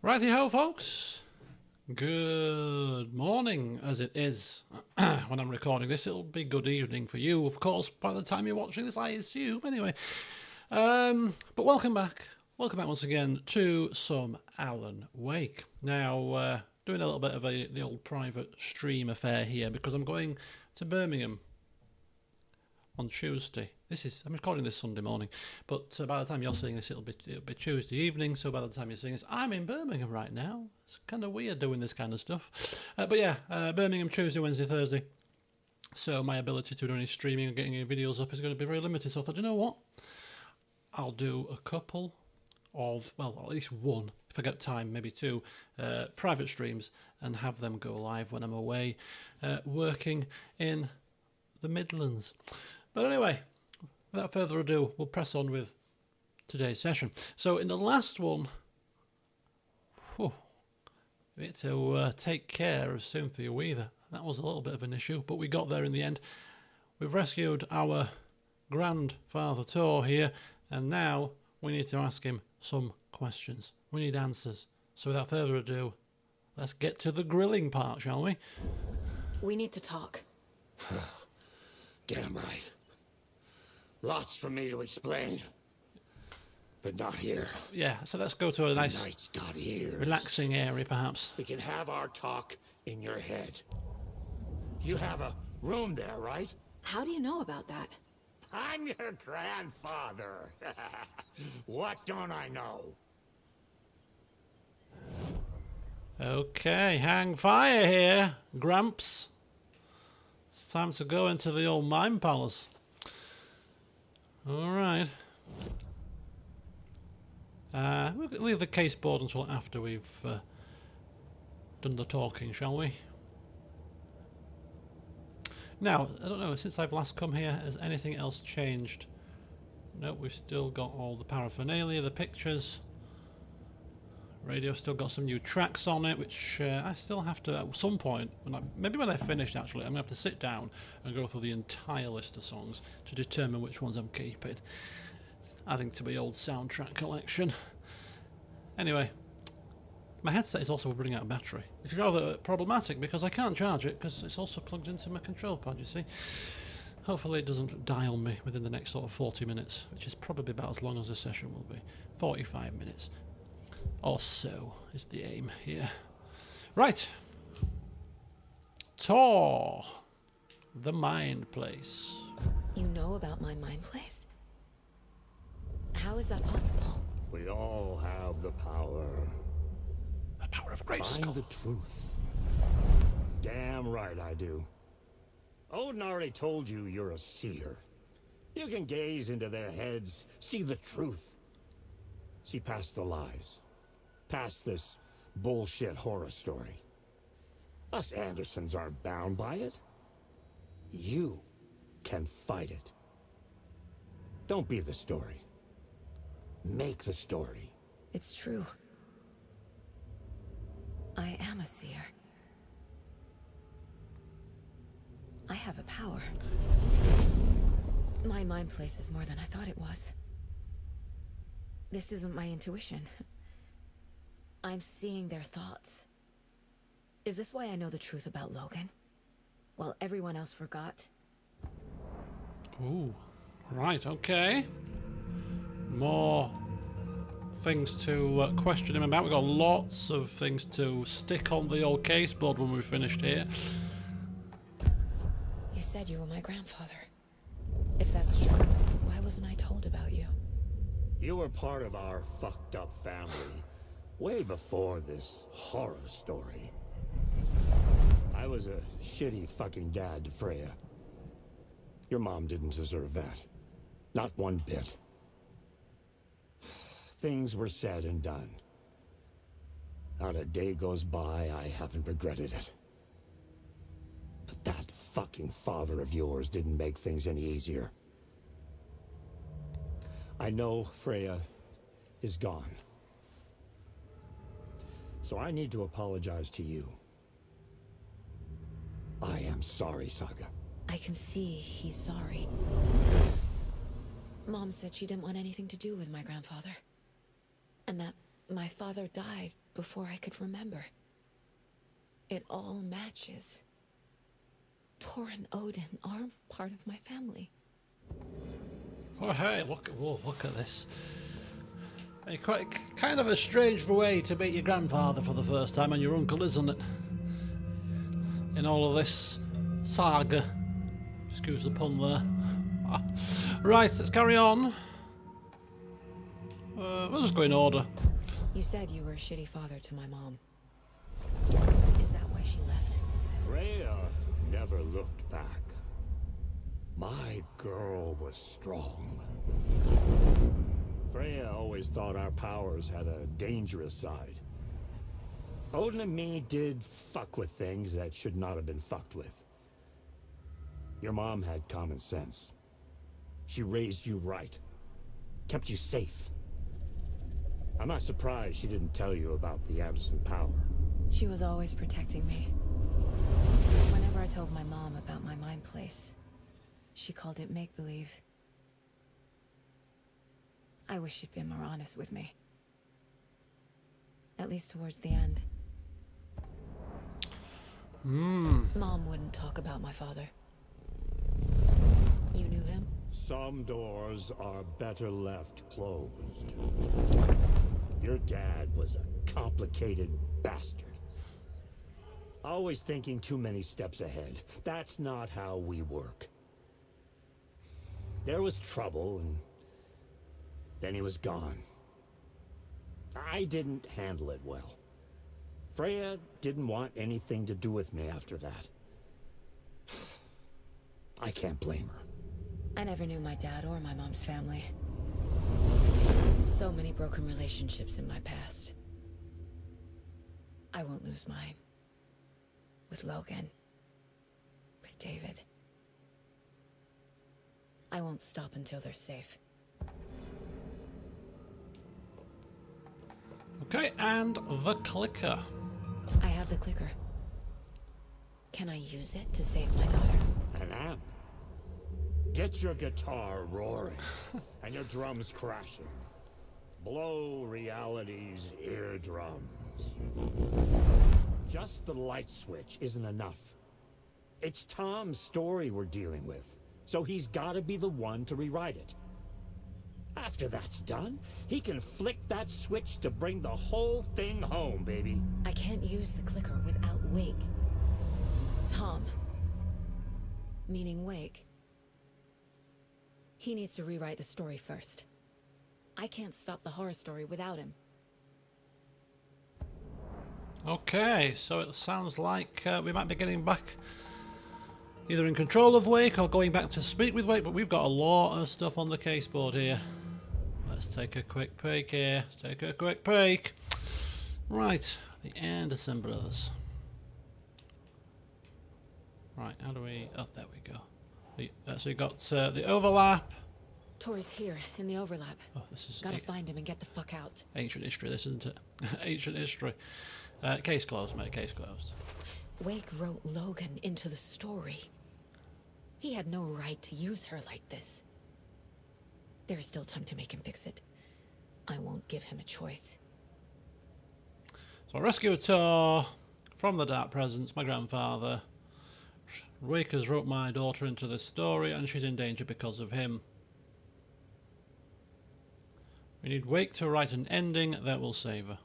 Righty-ho, folks. Good morning, as it is. When I'm recording this, it'll be good evening for you, of course, by the time you're watching this, I assume, anyway. But welcome back. Welcome back once again to some Alan Wake. Now, doing a little bit of the old private stream affair here, because I'm going to Birmingham on Tuesday. I'm recording this Sunday morning, but by the time you're seeing this, it'll be Tuesday evening. So by the time you're seeing this, I'm in Birmingham right now. It's kind of weird doing this kind of stuff, but yeah, Birmingham Tuesday, Wednesday, Thursday. So my ability to do any streaming and getting any videos up is going to be very limited. So I thought, you know what? I'll do a couple of, well, at least one, if I get time, maybe two, private streams, and have them go live when I'm away, working in the Midlands. But anyway, without further ado, we'll press on with today's session. So in the last one, we had to take care of Cynthia Weaver. That was a little bit of an issue, but we got there in the end. We've rescued our grandfather Tor here, and now we need to ask him some questions. We need answers. So without further ado, let's get to the grilling part, shall we? We need to talk. Damn right. Lots for me to explain. But not here. Yeah, so let's go to a nice, Night's got ears. relaxing area, perhaps. We can have our talk in your head. You have a room there, right? How do you know about that? I'm your grandfather. What don't I know? Okay, hang fire here, Gramps. It's time to go into the old mime palace. Alright. We'll leave the case board until after we've done the talking, shall we? Now, I don't know, since I've last come here, has anything else changed? Nope, we've still got all the paraphernalia, the pictures. Radio still got some new tracks on it, which I still have to, at some point, maybe when I finished actually, I'm going to have to sit down and go through the entire list of songs to determine which ones I'm keeping, adding to my old soundtrack collection. Anyway, my headset is also running out of battery, which is rather problematic because I can't charge it because it's also plugged into my control pad, you see. Hopefully it doesn't die on me within the next sort of 40 minutes, which is probably about as long as the session will be. 45 minutes. Or so is the aim here. Right. Tor. The Mind Place. You know about my mind place? How is that possible? We all have the power. The power of Find Grayskull. the truth. Damn right I do. Odin already told you you're a seer. You can gaze into their heads, see the truth. See past the lies. Past this bullshit horror story. Us Andersons aren't bound by it. You can fight it. Don't be the story. Make the story. It's true. I am a seer. I have a power. My mind place is more than I thought it was. This isn't my intuition. I'm seeing their thoughts. Is this why I know the truth about Logan? While everyone else forgot? Ooh. Right, okay. More things to question him about. We've got lots of things to stick on the old case board when we've finished here. You said you were my grandfather. If that's true, why wasn't I told about you? You were part of our fucked up family. Way before this horror story. I was a shitty fucking dad to Freya. Your mom didn't deserve that. Not one bit. Things were said and done. Not a day goes by I haven't regretted it. But that fucking father of yours didn't make things any easier. I know Freya is gone. So I need to apologize to you. I am sorry, Saga. I can see he's sorry. Mom said she didn't want anything to do with my grandfather. And that my father died before I could remember. It all matches. Tor and Odin are part of my family. Oh, hey, look at this. Kind of a strange way to meet your grandfather for the first time and your uncle, isn't it? In all of this saga. Excuse the pun there. Right, let's carry on. We'll just go in order. You said you were a shitty father to my mom. Is that why she left? Freya never looked back. My girl was strong. Freya always thought our powers had a dangerous side. Odin and me did fuck with things that should not have been fucked with. Your mom had common sense. She raised you right. Kept you safe. I'm not surprised she didn't tell you about the absent power. She was always protecting me. Whenever I told my mom about my mind place, she called it make-believe. I wish she'd been more honest with me. At least towards the end. Mom wouldn't talk about my father. You knew him? Some doors are better left closed. Your dad was a complicated bastard. Always thinking too many steps ahead. That's not how we work. There was trouble, and then he was gone. I didn't handle it well. Freya didn't want anything to do with me after that. I can't blame her. I never knew my dad or my mom's family. So many broken relationships in my past. I won't lose mine. With Logan. With David. I won't stop until they're safe. Okay, and the clicker. I have the clicker. Can I use it to save my daughter? An amp. Get your guitar roaring and your drums crashing. Blow reality's eardrums. Just the light switch isn't enough. It's Tom's story we're dealing with, so he's gotta be the one to rewrite it. After that's done, he can flick that switch to bring the whole thing home, baby. I can't use the clicker without Wake. Tom. Meaning Wake. He needs to rewrite the story first. I can't stop the horror story without him. Okay, so it sounds like we might be getting back either in control of Wake or going back to speak with Wake, but we've got a lot of stuff on the case board here. Let's take a quick break here. Take a quick break. Right, the Anderson brothers. Right, how do we... Oh, there we go. So you got the overlap. Tori's here, in the overlap. Oh, this is Gotta find him and get the fuck out. ancient history, this, isn't it? Ancient history. Case closed, mate. Case closed. Wake wrote Logan into the story. He had no right to use her like this. There is still time to make him fix it. I won't give him a choice. So I rescue Tor from the Dark Presence, my grandfather. Wake has wrote my daughter into this story and she's in danger because of him. We need Wake to write an ending that will save her.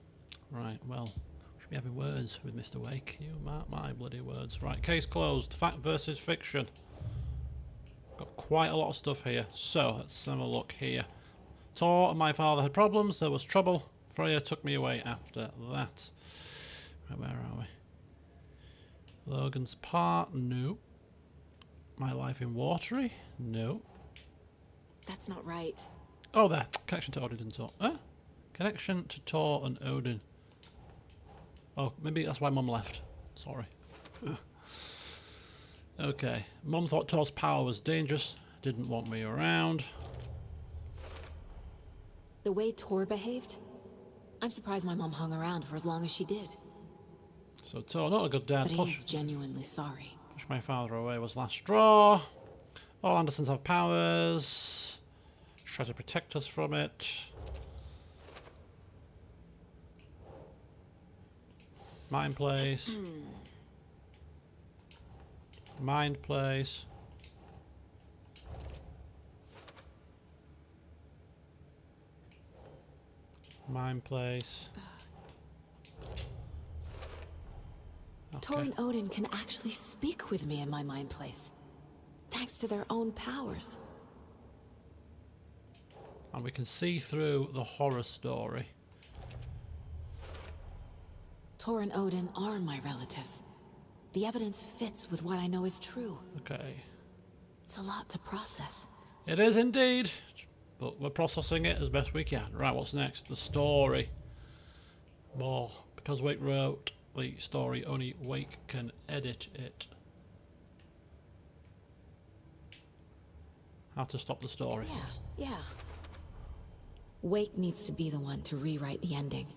Right, well, we should be having words with Mr. Wake. You mark my bloody words. Right, case closed. Fact versus fiction. Got quite a lot of stuff here. So, let's have a look here. Tor and my father had problems. There was trouble. Freya took me away after that. Right, where are we? Logan's part? No. My life in Watery? No. That's not right. Oh, there. Connection to Odin and Tor. Huh? Connection to Tor and Odin. Oh, maybe that's why Mum left. Sorry. Okay. Mum thought Tor's power was dangerous. Didn't want me around. The way Tor behaved? I'm surprised my mom hung around for as long as she did. So Tor, not a good dad. But he's genuinely sorry. Push my father away was last straw. All Andersons have powers. Try to protect us from it. Mind place. Mind place. Mind place. Okay. Tor and Odin can actually speak with me in my mind place, thanks to their own powers. And we can see through the horror story. Tor and Odin are my relatives. The evidence fits with what I know is true. Okay. It's a lot to process. It is indeed. But we're processing it as best we can. Right, what's next? The story. More. Because Wake wrote the story, only Wake can edit it. How to stop the story. Yeah. Wake needs to be the one to rewrite the ending.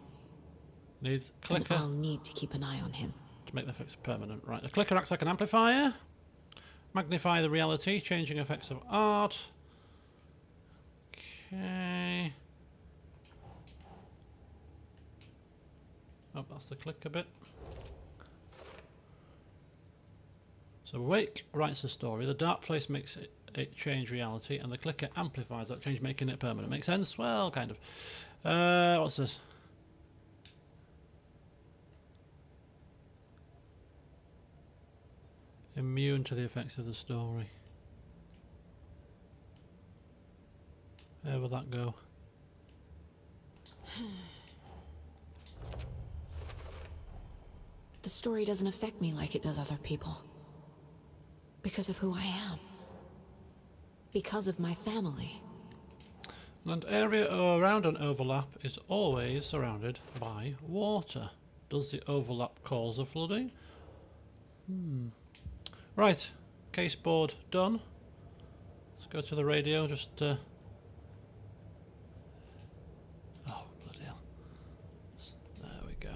Needs And clicker I'll need to keep an eye on him. to make the effects permanent. Right, the clicker acts like an amplifier. Magnify the reality, changing effects of art. Okay. Oh, that's the clicker bit. So Wake writes the story, the dark place makes it change reality, and the clicker amplifies that change, making it permanent. Make sense? Well, kind of. What's this? Immune to the effects of the story. Where will that go? The story doesn't affect me like it does other people. Because of who I am. Because of my family. An area around an overlap is always surrounded by water. Does the overlap cause a flooding? Right, case board done. Let's go to the radio, just oh, bloody hell. There we go.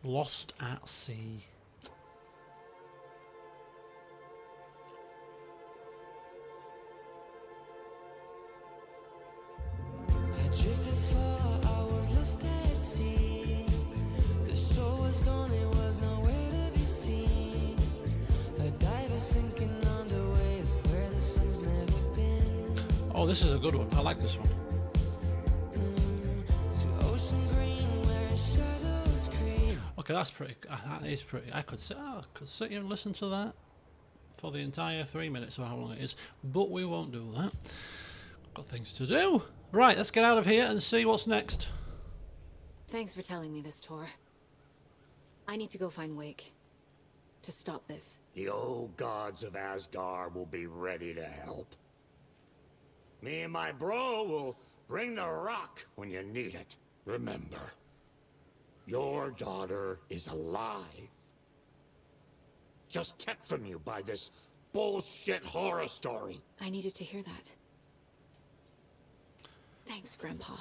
Lost at sea. I drifted far, I was lost at sea. The shore was gone, it was nowhere to be seen. A diver sinking under waves where the sun's never been. Oh, this is a good one. I like this one. To ocean green where shadows creep. Okay, that's pretty. That is pretty. I could sit here and listen to that for the entire 3 minutes or how long it is, but we won't do that. Got things to do. Right, let's get out of here and see what's next. Thanks for telling me this, Tor. I need to go find Wake. To stop this. The old gods of Asgard will be ready to help. Me and my bro will bring the rock when you need it. Remember, your daughter is alive. Just kept from you by this bullshit horror story. I needed to hear that. Thanks, Grandpa.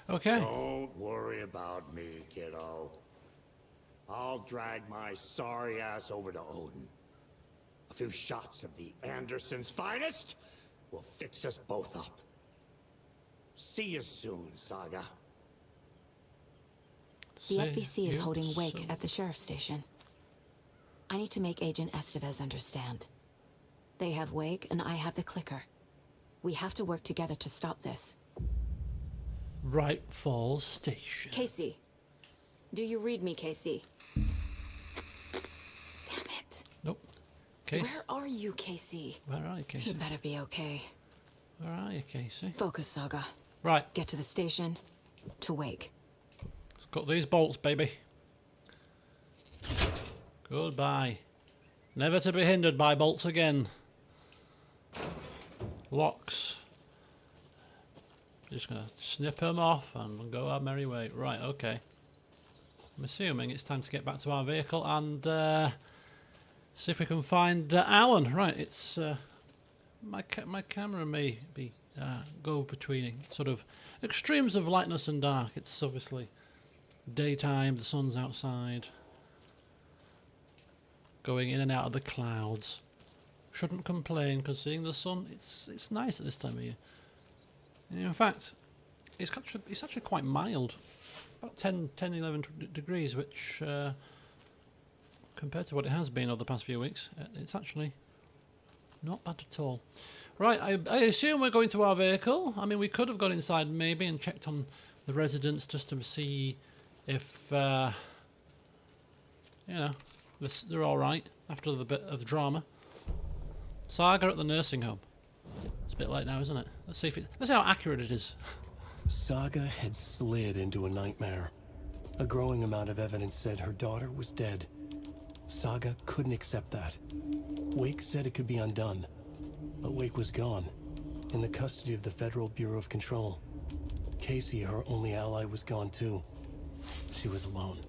Okay. Don't worry about me, kiddo. I'll drag my sorry ass over to Odin. A few shots of the Andersons' finest will fix us both up. See you soon, Saga. The See FBC is you holding Wake soon. at the sheriff's station. I need to make Agent Estevez understand. They have Wake and I have the clicker. We have to work together to stop this. Right Falls Station. Casey. Do you read me, Casey? Damn it. Nope. Casey. Where are you, Casey? Where are you, Casey? You better be okay. Where are you, Casey? Focus, Saga. Right. Get to the station. To Wake. Let's cut these bolts, baby. Goodbye. Never to be hindered by bolts again. Locks. Just gonna snip them off and go our merry way. Right, okay. I'm assuming it's time to get back to our vehicle and see if we can find Alan. Right, it's my camera may be go between sort of extremes of lightness and dark. It's obviously daytime, the sun's outside, going in and out of the clouds. Shouldn't complain because seeing the sun, it's nice at this time of year. And in fact, it's actually quite mild. About 10, 11 degrees, which compared to what it has been over the past few weeks, it's actually not bad at all. Right, I assume we're going to our vehicle. I mean, we could have gone inside maybe and checked on the residents just to see if, you know, they're all right after the bit of drama. Saga at the nursing home. It's a bit late now, isn't it? Let's see how accurate it is. Saga had slid into a nightmare. A growing amount of evidence said her daughter was dead. Saga couldn't accept that. Wake said it could be undone, but Wake was gone, in the custody of the Federal Bureau of Control. Casey, her only ally, was gone too. She was alone.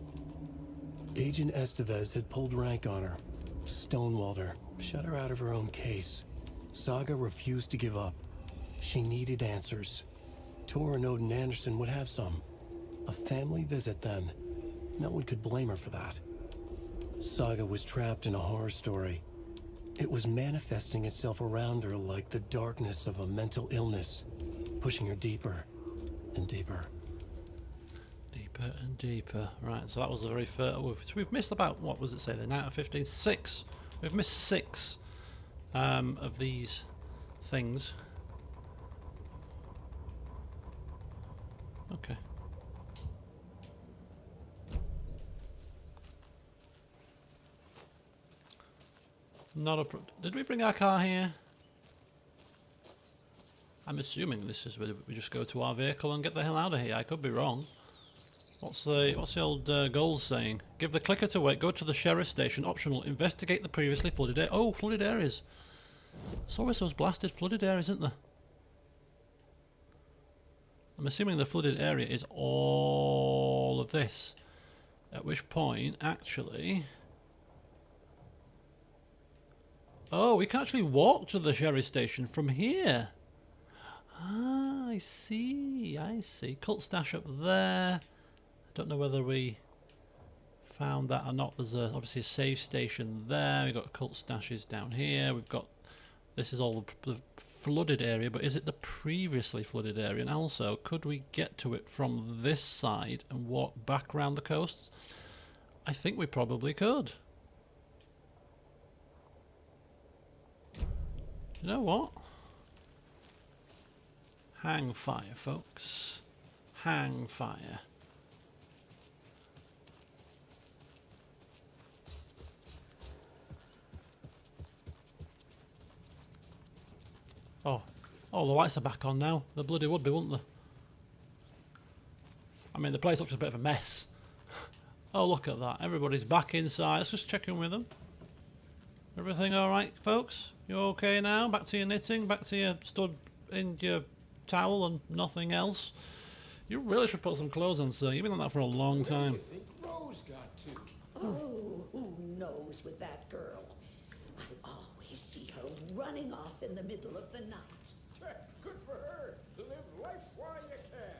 Agent Estevez had pulled rank on her, stonewalled her, shut her out of her own case. Saga refused to give up. She needed answers. Tor and Odin Anderson would have some. A family visit then. No one could blame her for that. Saga was trapped in a horror story. It was manifesting itself around her like the darkness of a mental illness, pushing her deeper and deeper. Deeper and deeper. Right, so that was the very first. So we've missed about, what was it say, the night of 15? 6. We've missed 6 of these things. Okay. Not a did we bring our car here? I'm assuming this is where we just go to our vehicle and get the hell out of here. I could be wrong. What's the old goals saying? Give the clicker to Wake, go to the sheriff's station, optional, investigate the previously flooded area. Oh, flooded areas. There's always those blasted flooded areas, isn't there? I'm assuming the flooded area is all of this. At which point, actually... Oh, we can actually walk to the sheriff's station from here. Ah, I see, I see. Cult stash up there. I don't know whether we found that or not. There's obviously a save station there. We've got cult stashes down here. We've got... This is all the flooded area, but is it the previously flooded area? And also, could we get to it from this side and walk back around the coast? I think we probably could. You know what? Hang fire, folks. Hang fire. Oh, the lights are back on now. They bloody would be, wouldn't they? I mean, the place looks a bit of a mess. Oh, look at that. Everybody's back inside. Let's just check in with them. Everything all right, folks? You okay now? Back to your knitting? Back to your stood in your towel and nothing else? You really should put some clothes on, sir. You've been like that for a long time. Where do you think Rose got to? Oh, who knows with that girl? I always see her running off in the middle of the night. Good for her. Live life while you can.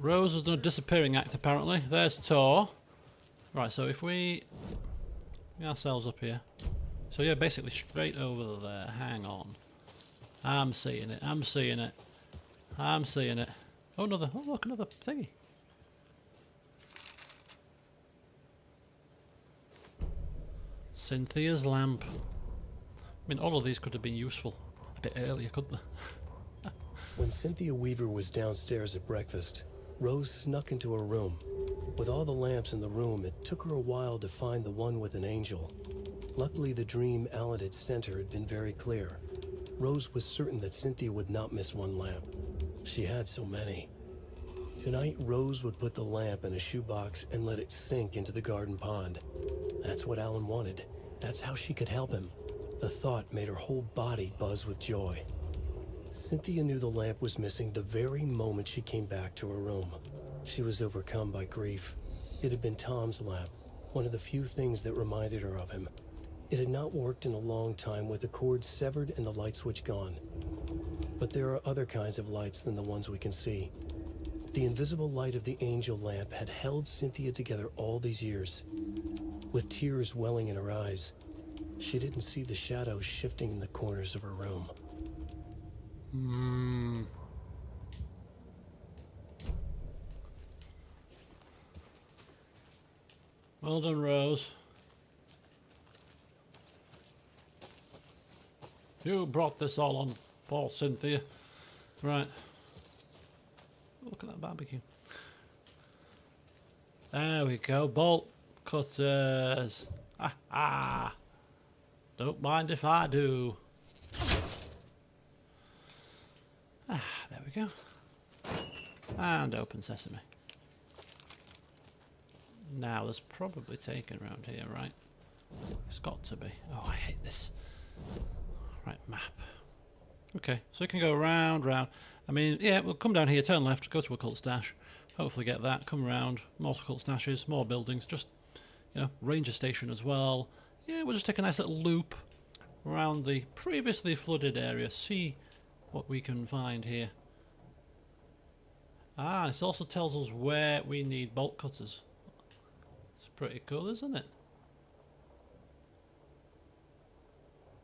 Rose has done a disappearing act, apparently. There's Tor. Right, so if we get ourselves up here. So yeah, basically straight over there. Hang on. I'm seeing it. I'm seeing it. I'm seeing it. Oh, another. Oh, look, another thingy. Cynthia's lamp. I mean, all of these could have been useful a bit earlier, couldn't they? When Cynthia Weaver was downstairs at breakfast, Rose snuck into her room. With all the lamps in the room, it took her a while to find the one with an angel. Luckily, the dream Alan had sent her had been very clear. Rose was certain that Cynthia would not miss one lamp. She had so many. Tonight, Rose would put the lamp in a shoebox and let it sink into the garden pond. That's what Alan wanted. That's how she could help him. The thought made her whole body buzz with joy. Cynthia knew the lamp was missing the very moment she came back to her room. She was overcome by grief. It had been Tom's lamp, one of the few things that reminded her of him. It had not worked in a long time with the cord severed and the light switch gone. But there are other kinds of lights than the ones we can see. The invisible light of the angel lamp had held Cynthia together all these years. With tears welling in her eyes, she didn't see the shadows shifting in the corners of her room. Well done, Rose. You brought this all on poor Cynthia. Right. Look at that barbecue. There we go. Bolt cutters. Ah, ah. Don't mind if I do. Ah, there we go. And open sesame. Now, there's probably taken around here, right? It's got to be. Oh, I hate this. Right, map. Okay, so it can go round, round. I mean, yeah, we'll come down here, turn left, go to Occult Stash. Hopefully get that, come round, more Occult Stashes, more buildings, just, you know, Ranger Station as well. Yeah, we'll just take a nice little loop around the previously flooded area, see what we can find here. Ah, this also tells us where we need bolt cutters. It's pretty cool, isn't it?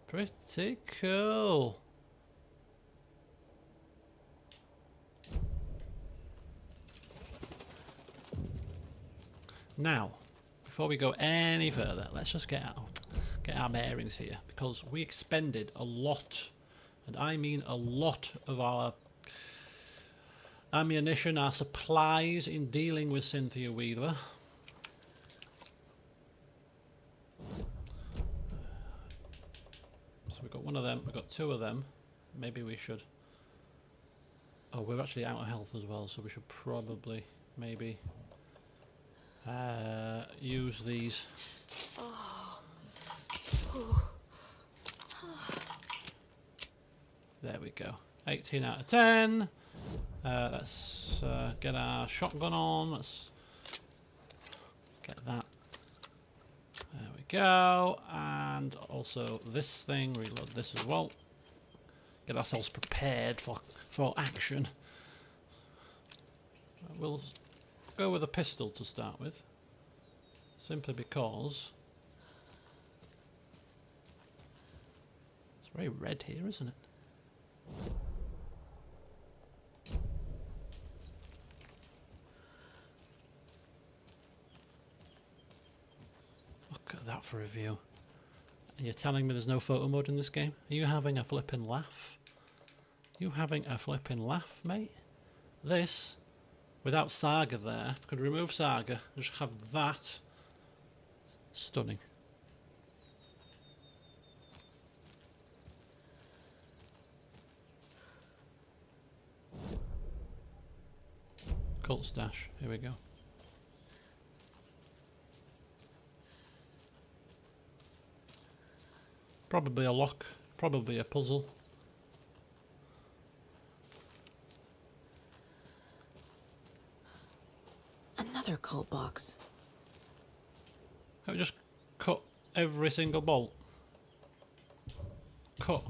Pretty cool. Now, before we go any further, let's just get our bearings here, because we expended a lot, and I mean a lot, of our ammunition, our supplies in dealing with Cynthia Weaver. So we've got one of them, we've got two of them. Maybe we should... Oh, we're actually out of health as well, so we should probably, maybe... use these. There we go. 18 out of 10. Let's get our shotgun on. Let's get that. There we go. And also this thing. Reload this as well. Get ourselves prepared for action. We'll go with a pistol to start with, simply because it's very red here, isn't it? Look at that for a view. And you're telling me there's no photo mode in this game? Are you having a flippin' laugh? You having a flippin' laugh, mate? This... Without Saga there, if I could remove Saga, just have that. Stunning. Cult stash, here we go. Probably a lock, probably a puzzle. Another cult box. Can we just cut every single bolt? Cut.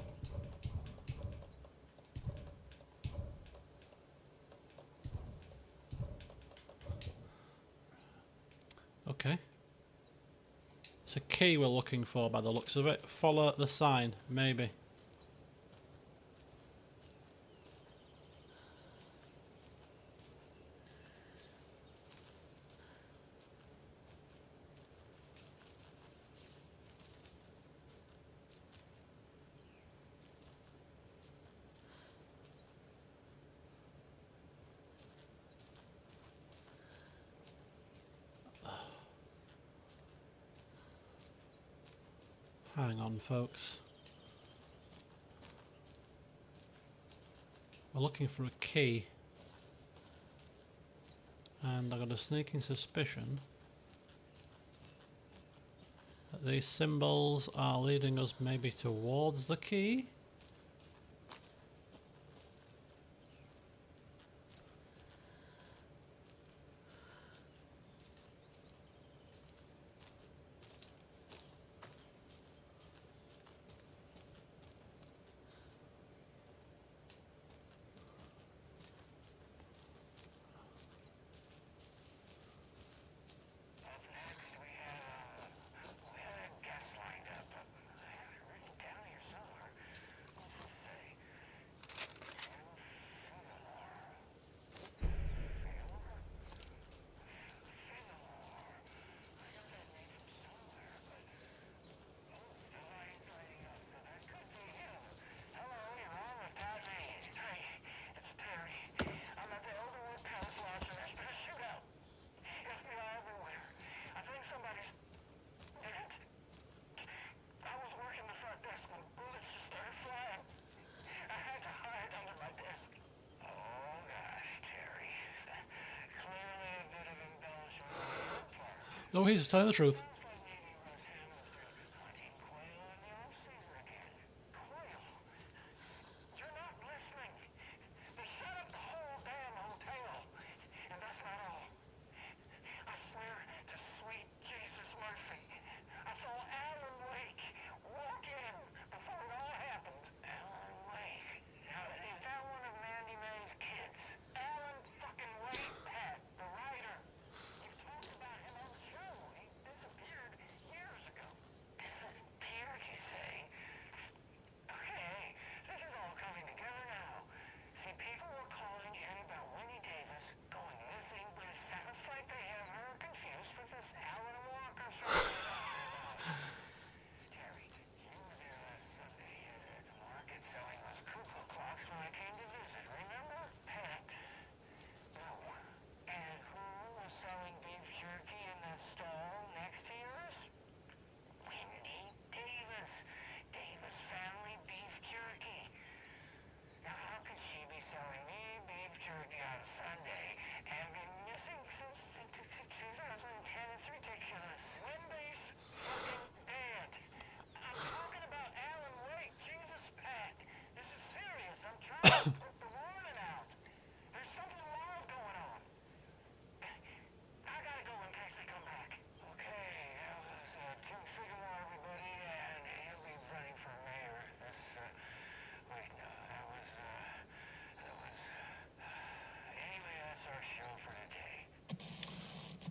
Okay. It's a key we're looking for by the looks of it. Follow the sign, maybe. Hang on, folks. We're looking for a key. And I've got a sneaking suspicion that these symbols are leading us maybe towards the key. Oh, he's telling the truth.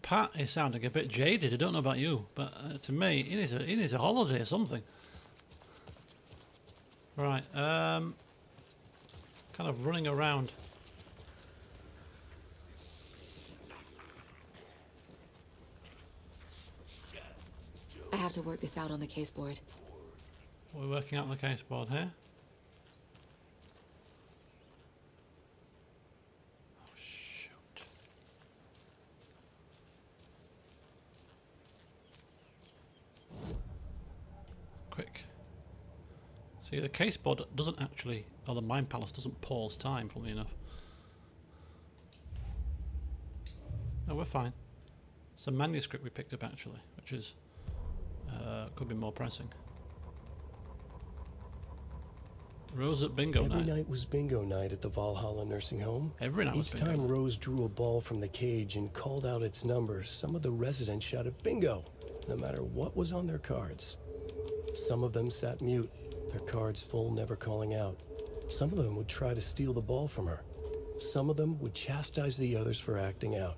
Pat is sounding a bit jaded. I don't know about you, but to me, he needs a holiday or something. Right, kind of running around. I have to work this out on the case board. We're working out on the case board here. Oh, shoot. Quick. See, the case board doesn't actually, or the Mind Palace doesn't pause time, funnily enough. No, we're fine. It's a manuscript we picked up, actually, which is, could be more pressing. Rose at bingo Every night. night was bingo night at the Valhalla nursing home. Every night was Each bingo time night. Rose drew a ball from the cage and called out its number, some of the residents shouted bingo, no matter what was on their cards. Some of them sat mute, their cards full, never calling out. Some of them would try to steal the ball from her. Some of them would chastise the others for acting out.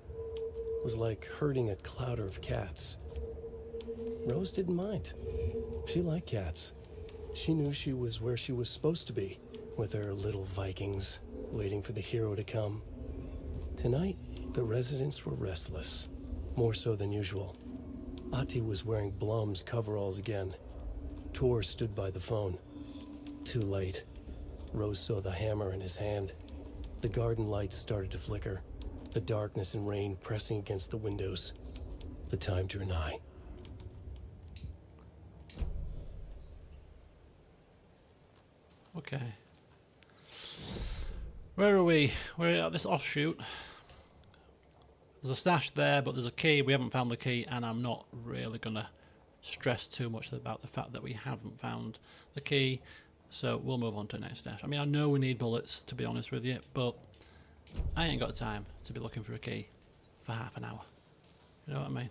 It was like herding a clouder of cats. Rose didn't mind. She liked cats. She knew she was where she was supposed to be, with her little Vikings, waiting for the hero to come. Tonight, the residents were restless, more so than usual. Ati was wearing Blum's coveralls again. Tor stood by the phone. Too late. Rose saw the hammer in his hand. The garden lights started to flicker, the darkness and rain pressing against the windows. The time drew nigh. Okay. Where are we? We're at this offshoot. There's a stash there, but there's a key. We haven't found the key, and I'm not really going to stress too much about the fact that we haven't found the key. So we'll move on to the next stash. I mean, I know we need bullets, to be honest with you, but I ain't got time to be looking for a key for half an hour. You know what I mean?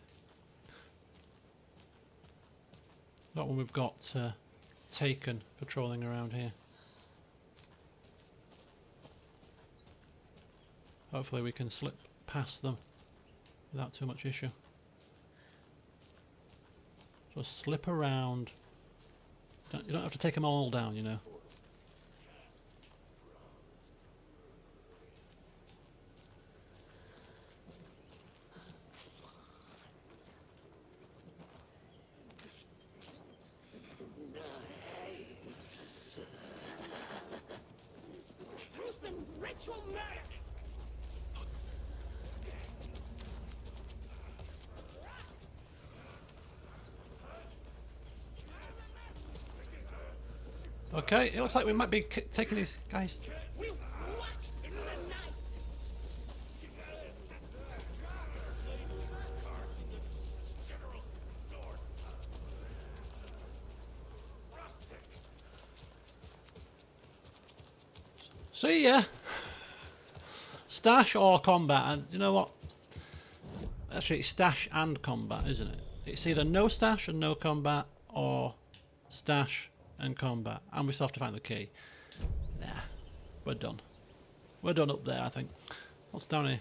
Not when we've got Taken patrolling around here. Hopefully we can slip past them without too much issue. Just slip around. You don't have to take them all down, you know. Ritual magic! Okay, it looks like we might be taking these guys. We watched in the night. See ya. Stash or combat? And you know what? Actually, it's stash and combat, isn't it? It's either no stash and no combat, or stash and combat. And we still have to find the key. Nah, we're done. We're done up there, I think. What's down here?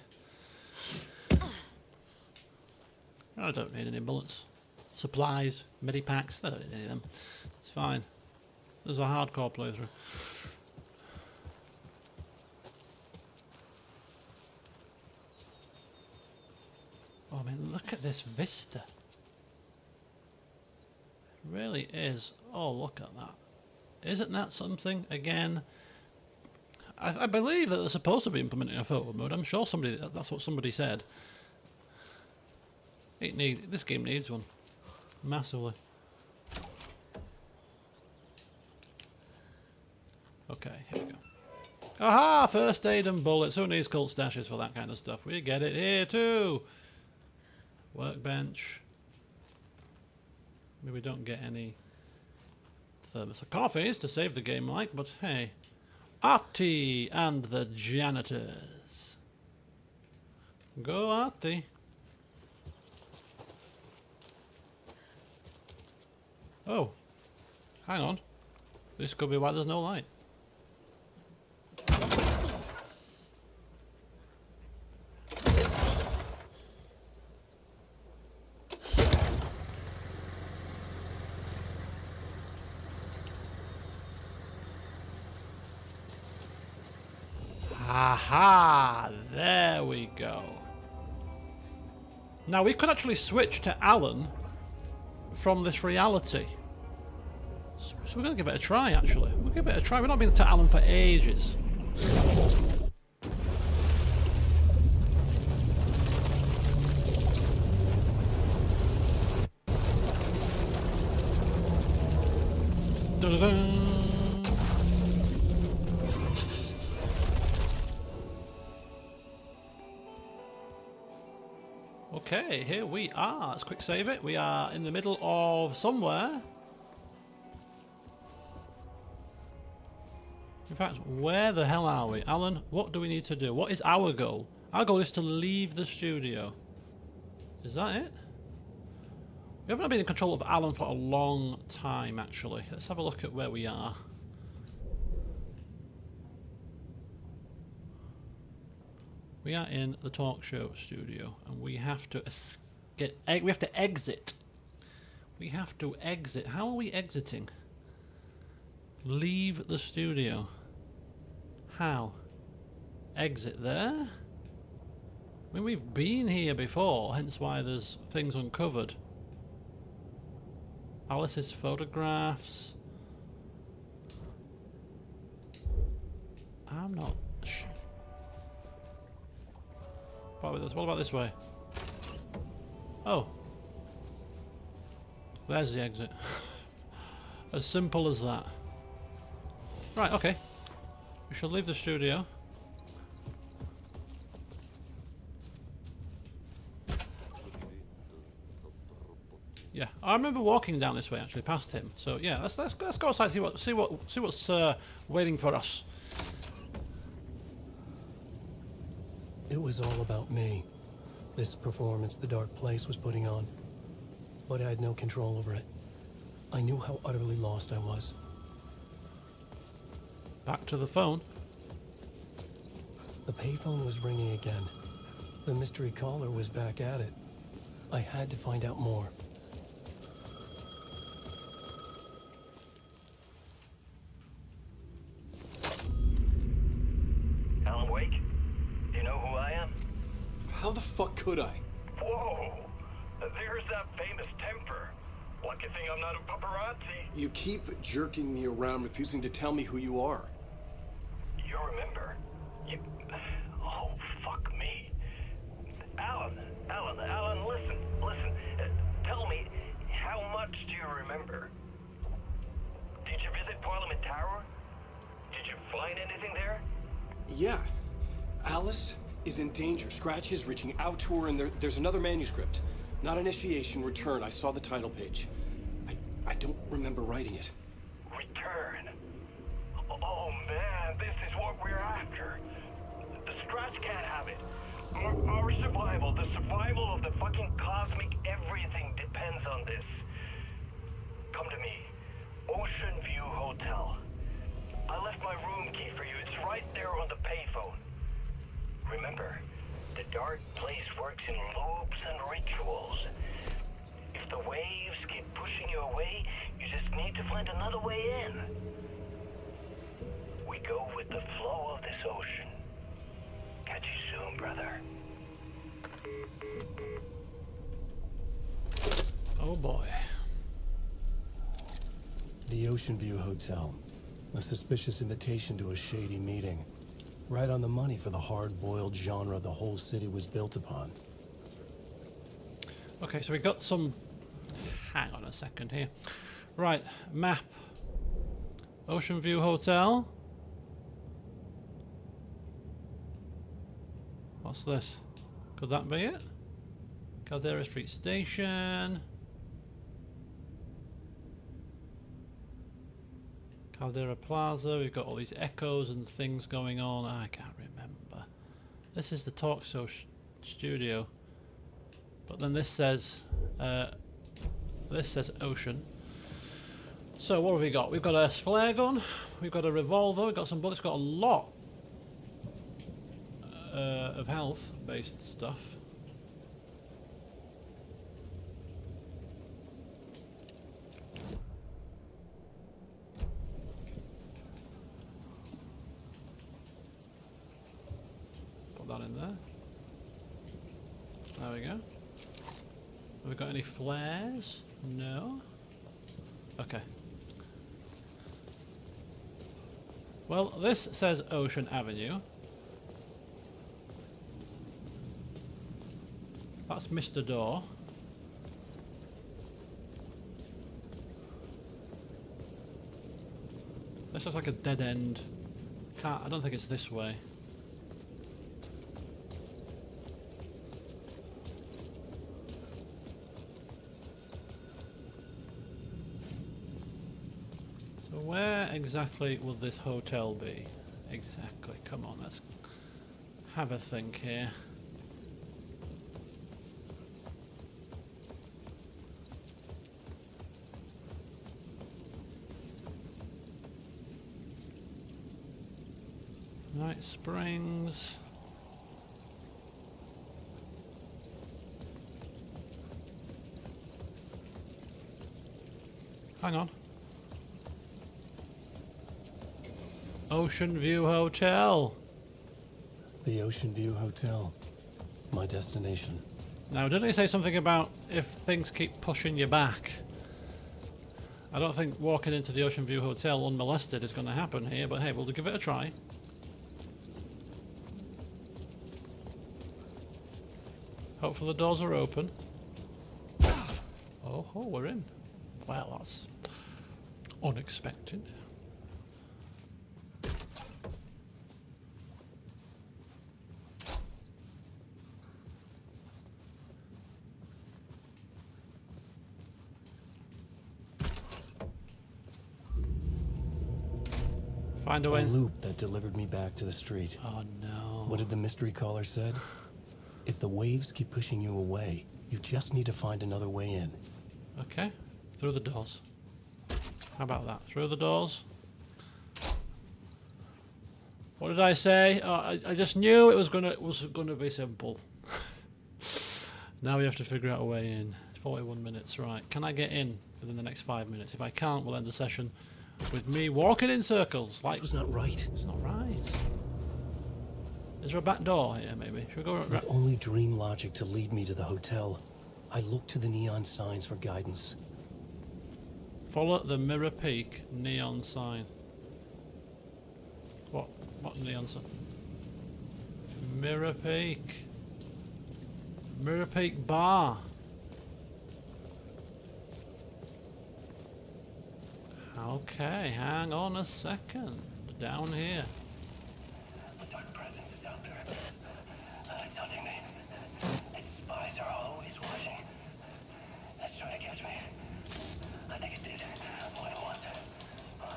I don't need any bullets. Supplies, medipacks, I don't need any of them. It's fine. There's a hardcore playthrough. Oh, I mean, look at this vista. It really is. Oh, look at that. Isn't that something? Again, I believe that they're supposed to be implementing a photo mode. I'm sure that's what somebody said. This game needs one. Massively. Okay, here we go. Aha! First aid and bullets. Who needs cult stashes for that kind of stuff? We get it here too. Workbench. Maybe we don't get any thermos of coffees to save the game like, but hey. Artie and the janitors. Go Artie. Oh. Hang on. This could be why there's no light. Aha! There we go. Now we could actually switch to Alan from this reality. So we're going to give it a try, actually. We'll give it a try. We've not been to Alan for ages. Da-da-da. Okay, here we are. Let's quick save it. We are in the middle of somewhere. In fact, where the hell are we? Alan, what do we need to do? What is our goal? Our goal is to leave the studio. Is that it? We haven't been in control of Alan for a long time, actually. Let's have a look at where we are. We are in the talk show studio, and we have to escape. We have to exit. We have to exit. How are we exiting? Leave the studio. How? Exit there? I mean, we've been here before, hence why there's things uncovered. Alice's photographs. I'm not sure. What about this way? Oh. There's the exit. As simple as that. Right, okay. We shall leave the studio. Yeah, I remember walking down this way actually, past him. So yeah, let's go outside and see what's waiting for us. It was all about me. This performance the Dark Place was putting on. But I had no control over it. I knew how utterly lost I was. Back to the phone. The payphone was ringing again. The mystery caller was back at it. I had to find out more. Alan Wake? Do you know who I am? How the fuck could I? Whoa! There's that famous temper. Lucky thing I'm not a paparazzi. You keep jerking me around, refusing to tell me who you are. You remember? Oh, fuck me. Alan, listen. Tell me, how much do you remember? Did you visit Parliament Tower? Did you find anything there? Yeah. Alice is in danger. Scratch is reaching out to her, and there's another manuscript. Not initiation, return. I saw the title page. I don't remember writing it. Return? Oh man, this is what we're after. The Scratch can't have it. Our survival, the survival of the fucking cosmic everything depends on this. Come to me. Ocean View Hotel. I left my room key for you. It's right there on the payphone. Remember, the dark place works in loops and rituals. If the waves keep pushing you away, you just need to find another way in. We go with the flow of this ocean. Catch you soon, brother. Oh boy. The Ocean View Hotel. A suspicious invitation to a shady meeting. Right on the money for the hard-boiled genre the whole city was built upon. Okay, so we got some... Hang on a second here. Right, map. Ocean View Hotel. What's this? Could that be it? Caldera Street Station. Caldera Plaza. We've got all these echoes and things going on. I can't remember. This is the talk show studio. But then this says ocean. So what have we got? We've got a flare gun. We've got a revolver. We've got some bullets. We've got a lot of health-based stuff. Put that in there. There we go. Have we got any flares? No. Okay. Well, this says Ocean Avenue. That's Mr. Door. This looks like a dead end. I don't think it's this way. So where exactly will this hotel be? Exactly. Come on, let's have a think here. Night Springs. Hang on. Ocean View Hotel. The Ocean View Hotel. My destination. Now, didn't he say something about if things keep pushing you back? I don't think walking into the Ocean View Hotel unmolested is going to happen here, but hey, we'll give it a try. Hopefully the doors are open. Oh, we're in. Well, that's unexpected. Find a way. A loop that delivered me back to the street. Oh no. What did the mystery caller said? If the waves keep pushing you away, you just need to find another way in. Okay, through the doors. How about that? Through the doors. What did I say? Oh, I just knew it was gonna be simple. Now we have to figure out a way in. 41 minutes, right? Can I get in within the next 5 minutes? If I can't, we'll end the session with me walking in circles. Like, This was not right. it's not right. Is there a back door here, maybe? Should we go With only dream logic to lead me to the hotel, I looked to the neon signs for guidance. follow the Mirror Peak neon sign? What neon sign? Mirror Peak. Mirror Peak Bar. Okay, hang on a second. Down here. The dark presence is out there. It's hunting me. Its spies are always watching. It's trying to catch me. I think it did. More than once.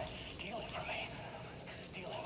It's stealing from me. Stealing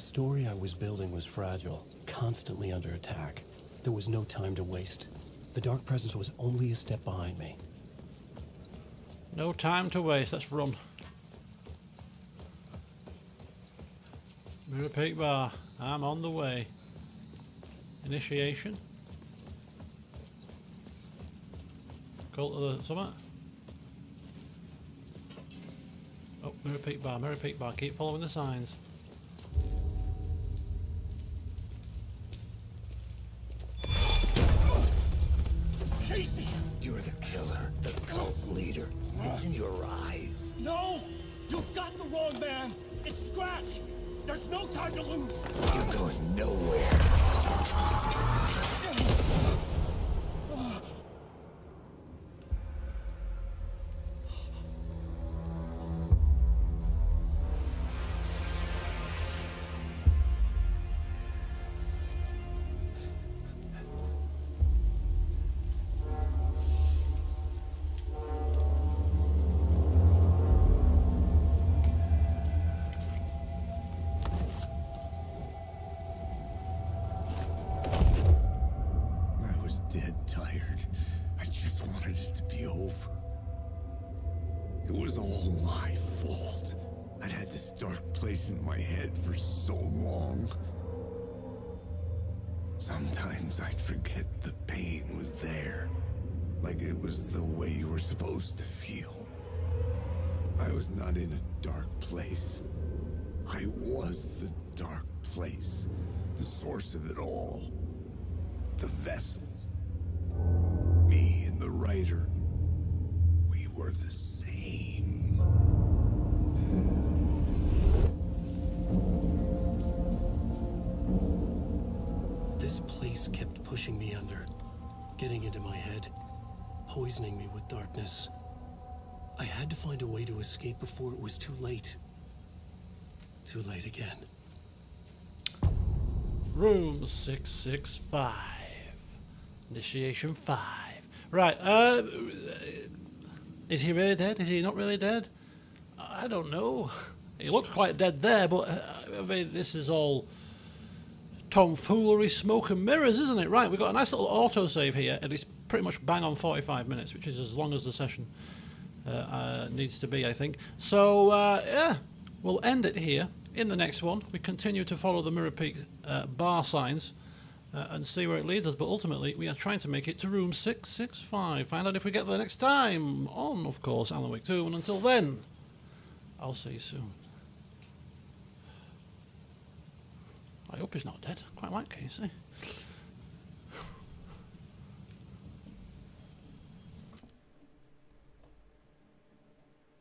story I was building was fragile, constantly under attack. There was no time to waste. The dark presence was only a step behind me. No time to waste. Let's run. Mirror Peak Bar. I'm on the way. Initiation. Cult of the Summit. Oh, Mirror Peak Bar, Mirror Peak Bar. Keep following the signs. Casey! You're the killer, the cult leader. It's in your eyes. No! You've got the wrong man! It's Scratch! There's no time to lose! You're going nowhere. I was dead tired. I just wanted it to be over. It was all my fault. I'd had this dark place in my head for so long. Sometimes I'd forget the pain was there. Like it was the way you were supposed to feel. I was not in a dark place. I was the dark place. The source of it all. The vessel. Me and the writer. We were the same. This place kept pushing me under, getting into my head, poisoning me with darkness. I had to find a way to escape before it was too late. Too late again. Room 665. Initiation 5. Right, is he really dead? Is he not really dead? I don't know. He looks quite dead there, but I mean, this is all tomfoolery, smoke and mirrors, isn't it? Right, we've got a nice little autosave here, and it's pretty much bang on 45 minutes, which is as long as the session needs to be, I think. So, yeah, we'll end it here. In the next one, we continue to follow the Mirror Peak bar signs and see where it leads us, but ultimately we are trying to make it to room 665. Find out if we get there next time on, of course, Alan Wake 2, and until then, I'll see you soon. I hope he's not dead. Quite like Casey.